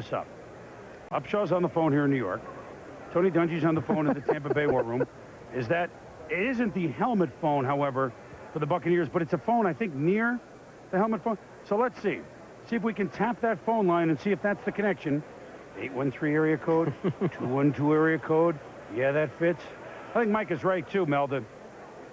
this up. Upshaw's on the phone here in New York. Tony Dungy's on the phone in the Tampa Bay War Room. Is that it isn't the helmet phone, however, for the Buccaneers, but it's a phone, I think, near the helmet phone. So let's see. See if we can tap that phone line and see if that's the connection. 813 area code, 212 area code. Yeah, that fits. I think Mike is right, too, Melda.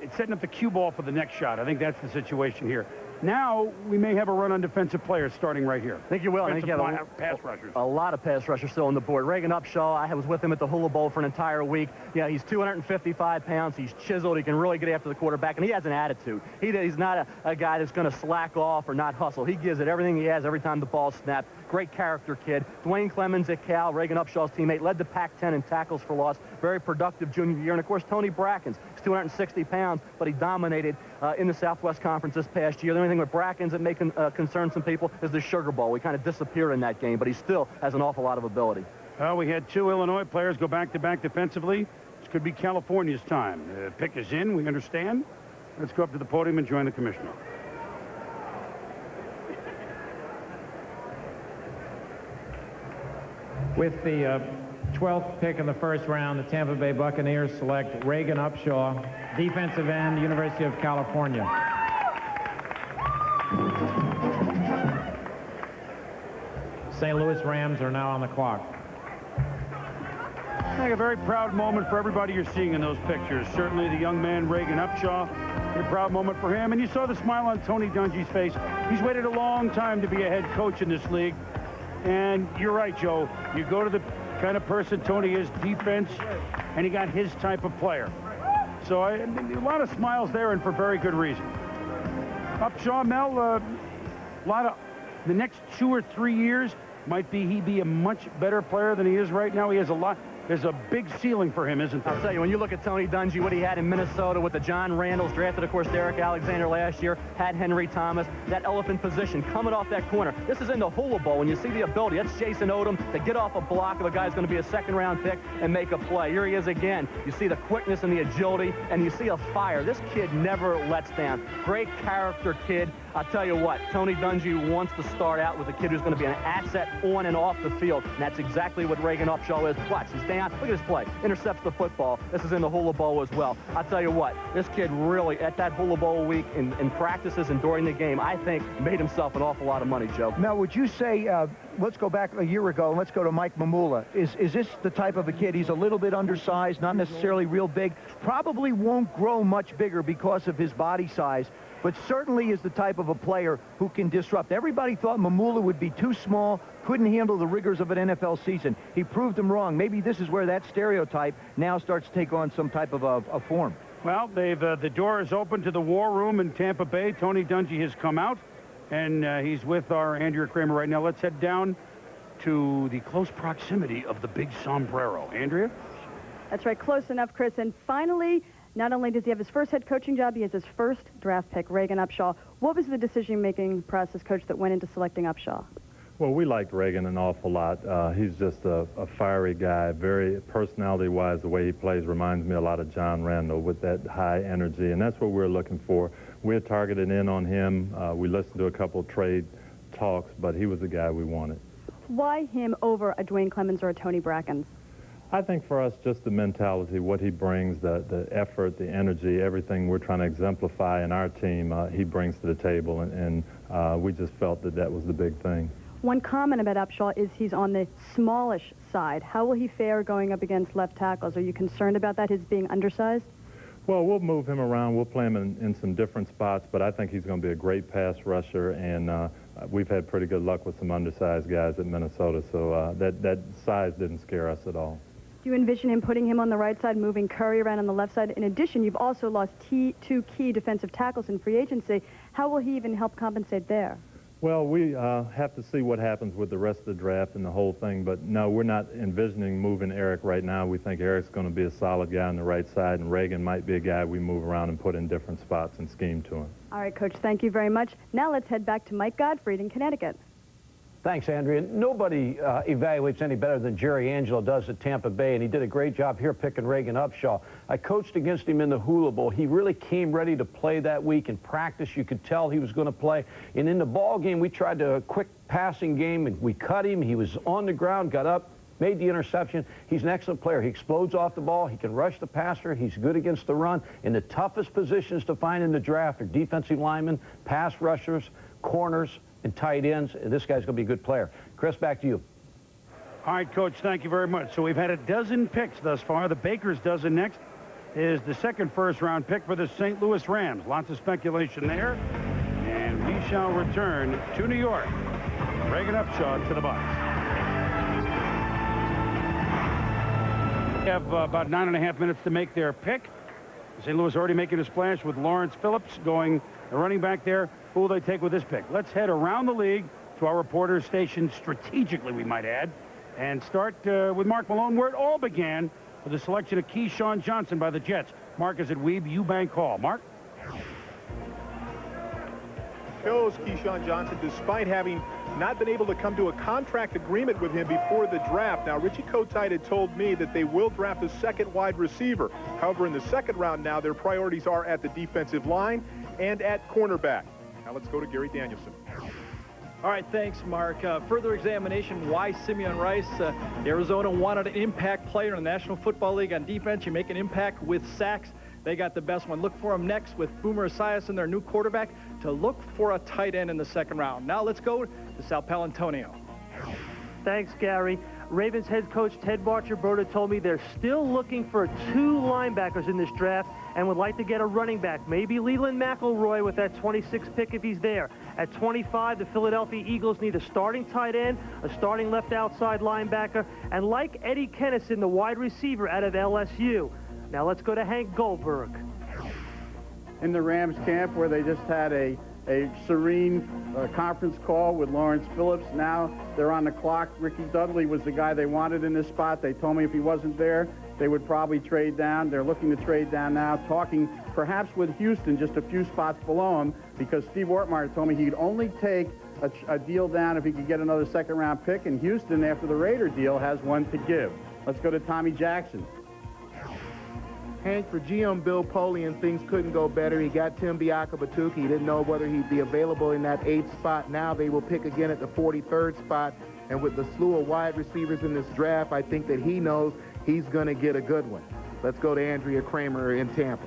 It's setting up the cue ball for the next shot. I think that's the situation here. Now, we may have a run on defensive players starting right here. I think you will. I think you have pass rushers. A lot of pass rushers still on the board. Reagan Upshaw, I was with him at the Hula Bowl for an entire week. Yeah, he's 255 pounds. He's chiseled. He can really get after the quarterback, and he has an attitude. He's not a guy that's going to slack off or not hustle. He gives it everything he has every time the ball's snapped. Great character kid. Dwayne Clemens at Cal, Reagan Upshaw's teammate, led the Pac-10 in tackles for loss. Very productive junior year. And, of course, Tony Brackens. He's 260 pounds, but he dominated in the Southwest Conference this past year. The only thing with Brackens that may concern some people is the Sugar Bowl. We kind of disappeared in that game, but he still has an awful lot of ability. Well, we had two Illinois players go back-to-back defensively. This could be California's time. Pick is in, we understand. Let's go up to the podium and join the commissioner. With the 12th pick in the first round, the Tampa Bay Buccaneers select Reagan Upshaw, defensive end, University of California. St. Louis Rams are now on the clock. I think a very proud moment for everybody you're seeing in those pictures. Certainly the young man, Reagan Upshaw, a proud moment for him. And you saw the smile on Tony Dungy's face. He's waited a long time to be a head coach in this league. And you're right, Joe. You go to the kind of person Tony is, defense, and he got his type of player. So a lot of smiles there, and for very good reason. Upshaw, Mel, a lot of the next 2 or 3 years might be he be a much better player than he is right now. He has a lot. There's a big ceiling for him, isn't there? I'll tell you, when you look at Tony Dungy, what he had in Minnesota with the John Randalls, drafted, of course, Derek Alexander last year, had Henry Thomas, that elephant position coming off that corner. This is in the Hula Bowl, and you see the ability. That's Jason Odom to get off a block of a guy who's going to be a second-round pick and make a play. Here he is again. You see the quickness and the agility, and you see a fire. This kid never lets down. Great character kid. I'll tell you what, Tony Dungy wants to start out with a kid who's going to be an asset on and off the field, and that's exactly what Reagan Upshaw is. Watch, he's down. Look at this play. Intercepts the football. This is in the Hula Bowl as well. I'll tell you what, this kid really, at that Hula Bowl week, in practices and during the game, I think made himself an awful lot of money, Joe. Now, would you say, let's go back a year ago, and let's go to Mike Mamula. Is this the type of a kid? He's a little bit undersized, not necessarily real big, probably won't grow much bigger because of his body size, but certainly is the type of a player who can disrupt. Everybody thought Mamula would be too small, couldn't handle the rigors of an NFL season. He proved them wrong. Maybe this is where that stereotype now starts to take on some type of a form. Well, the door is open to the War Room in Tampa Bay. Tony Dungy has come out, and he's with our Andrea Kramer right now. Let's head down to the close proximity of the big sombrero. Andrea? That's right, close enough, Chris. And finally, not only does he have his first head coaching job, he has his first draft pick, Reagan Upshaw. What was the decision-making process, Coach, that went into selecting Upshaw? Well, we liked Reagan an awful lot. He's just a fiery guy, very personality-wise. The way he plays reminds me a lot of John Randall with that high energy, and that's what we're looking for. We're targeted in on him. We listened to a couple of trade talks, but he was the guy we wanted. Why him over a Dwayne Clemens or a Tony Brackens? I think for us, just the mentality, what he brings, the effort, the energy, everything we're trying to exemplify in our team, he brings to the table, and we just felt that that was the big thing. One comment about Upshaw is he's on the smallish side. How will he fare going up against left tackles? Are you concerned about that, his being undersized? Well, we'll move him around. We'll play him in some different spots, but I think he's going to be a great pass rusher, and we've had pretty good luck with some undersized guys at Minnesota, so that size didn't scare us at all. Do you envision him putting him on the right side, moving Curry around on the left side? In addition, you've also lost two key defensive tackles in free agency. How will he even help compensate there? Well, we have to see what happens with the rest of the draft and the whole thing, but no, we're not envisioning moving Eric right now. We think Eric's going to be a solid guy on the right side, and Reagan might be a guy we move around and put in different spots and scheme to him. All right, Coach, thank you very much. Now let's head back to Mike Gottfried in Connecticut. Thanks, Andrea. Nobody evaluates any better than Jerry Angelo does at Tampa Bay, and he did a great job here picking Reagan Upshaw. I coached against him in the Hula Bowl. He really came ready to play that week. In practice, you could tell he was going to play. And in the ball game, we tried a quick passing game, and we cut him. He was on the ground, got up, made the interception. He's an excellent player. He explodes off the ball. He can rush the passer. He's good against the run. And the toughest positions to find in the draft are defensive linemen, pass rushers, corners, and tight ends, and this guy's going to be a good player. Chris, back to you. All right, Coach, thank you very much. So we've had a dozen picks thus far. The Baker's dozen next is the second first-round pick for the St. Louis Rams. Lots of speculation there. And we shall return to New York. Reagan Upshaw to the Bucs. They have about 9.5 minutes to make their pick. St. Louis already making a splash with Lawrence Phillips going the running back there. Who will they take with this pick? Let's head around the league to our reporters stationed strategically, we might add, and start with Mark Malone, where it all began with the selection of Keyshawn Johnson by the Jets. Mark is at Weeb Eubank Hall. Mark? Chose Keyshawn Johnson despite having not been able to come to a contract agreement with him before the draft. Now, Richie Kotite had told me that they will draft a second wide receiver. However, in the second round now, their priorities are at the defensive line and at cornerback. Now let's go to Gary Danielson. All right, thanks, Mark. Further examination, why Simeon Rice? Arizona wanted an impact player in the National Football League on defense. You make an impact with sacks. They got the best one. Look for him next with Boomer Esiason, their new quarterback, to look for a tight end in the second round. Now let's go to Sal Palantonio. Thanks, Gary. Ravens head coach Ted Barcher-Broda told me they're still looking for 2 linebackers in this draft and would like to get a running back. Maybe Leland McElroy with that 26th pick if he's there. At 25, the Philadelphia Eagles need a starting tight end, a starting left outside linebacker, and like Eddie Kennison, the wide receiver out of LSU. Now let's go to Hank Goldberg. In the Rams camp where they just had a serene conference call with Lawrence Phillips. Now they're on the clock. Ricky Dudley was the guy they wanted in this spot. They told me if he wasn't there, they would probably trade down. They're looking to trade down now, talking perhaps with Houston just a few spots below him, because Steve Ortmeyer told me he'd only take a deal down if he could get another second-round pick, and Houston, after the Raider deal, has one to give. Let's go to Tommy Jackson. Hank, for GM Bill Polian, things couldn't go better. He got Tim Biakabatuki. He didn't know whether he'd be available in that 8th spot. Now they will pick again at the 43rd spot. And with the slew of wide receivers in this draft, I think that he knows he's going to get a good one. Let's go to Andrea Kramer in Tampa.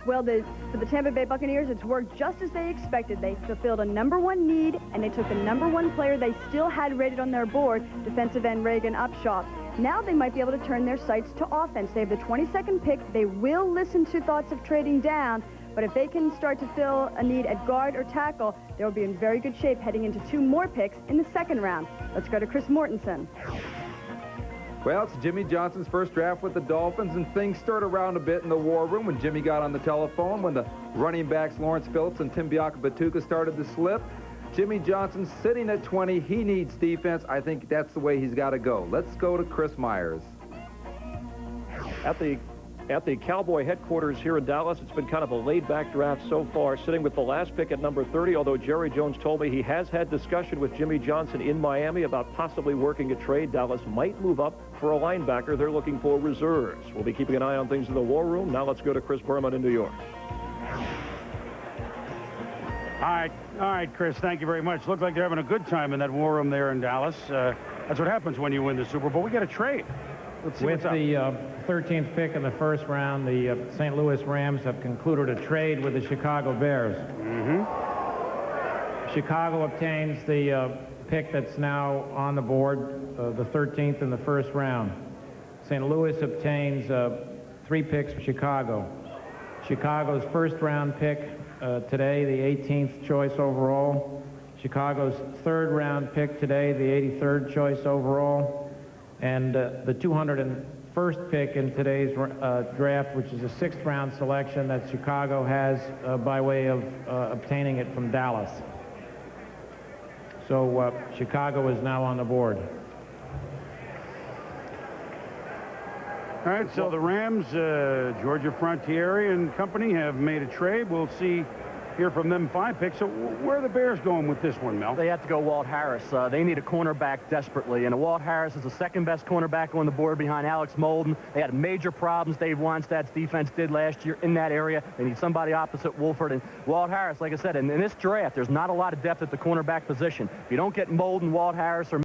Well, for the Tampa Bay Buccaneers, it's worked just as they expected. They fulfilled a #1 need, and they took the #1 player they still had rated on their board, defensive end Reagan Upshaw. Now they might be able to turn their sights to offense. They have the 22nd pick. They will listen to thoughts of trading down, but if they can start to fill a need at guard or tackle, they'll be in very good shape heading into 2 more picks in the second round. Let's go to Chris Mortensen. Well, it's Jimmy Johnson's first draft with the Dolphins, and things stirred around a bit in the war room when Jimmy got on the telephone, when the running backs Lawrence Phillips and Tim Biakabatuka started to slip. Jimmy Johnson sitting at 20. He needs defense. I think that's the way he's got to go. Let's go to Chris Myers. At the Cowboy headquarters here in Dallas, it's been kind of a laid-back draft so far, sitting with the last pick at number 30, although Jerry Jones told me he has had discussion with Jimmy Johnson in Miami about possibly working a trade. Dallas might move up for a linebacker. They're looking for reserves. We'll be keeping an eye on things in the war room. Now let's go to Chris Berman in New York. All right, Chris, thank you very much. Looks like they're having a good time in that war room there in Dallas. That's what happens when you win the Super Bowl. We got a trade. Let's see with the 13th pick in the first round, the St. Louis Rams have concluded a trade with the Chicago Bears. Chicago obtains the pick that's now on the board, the 13th in the first round. St. Louis obtains 3 picks for Chicago. Chicago's first round pick today, the 18th choice overall. Chicago's third round pick today, the 83rd choice overall. And the 201st pick in today's draft, which is a 6th round selection that Chicago has by way of obtaining it from Dallas. So Chicago is now on the board. All right, so the Rams, Georgia Frontiere and company have made a trade. We'll see here from them 5 picks. So where are the Bears going with this one, Mel? They have to go Walt Harris. They need a cornerback desperately, and Walt Harris is the second-best cornerback on the board behind Alex Molden. They had major problems Dave Wannstedt's defense did last year in that area. They need somebody opposite Wolford. And Walt Harris, like I said, in this draft, there's not a lot of depth at the cornerback position. If you don't get Molden, Walt Harris, or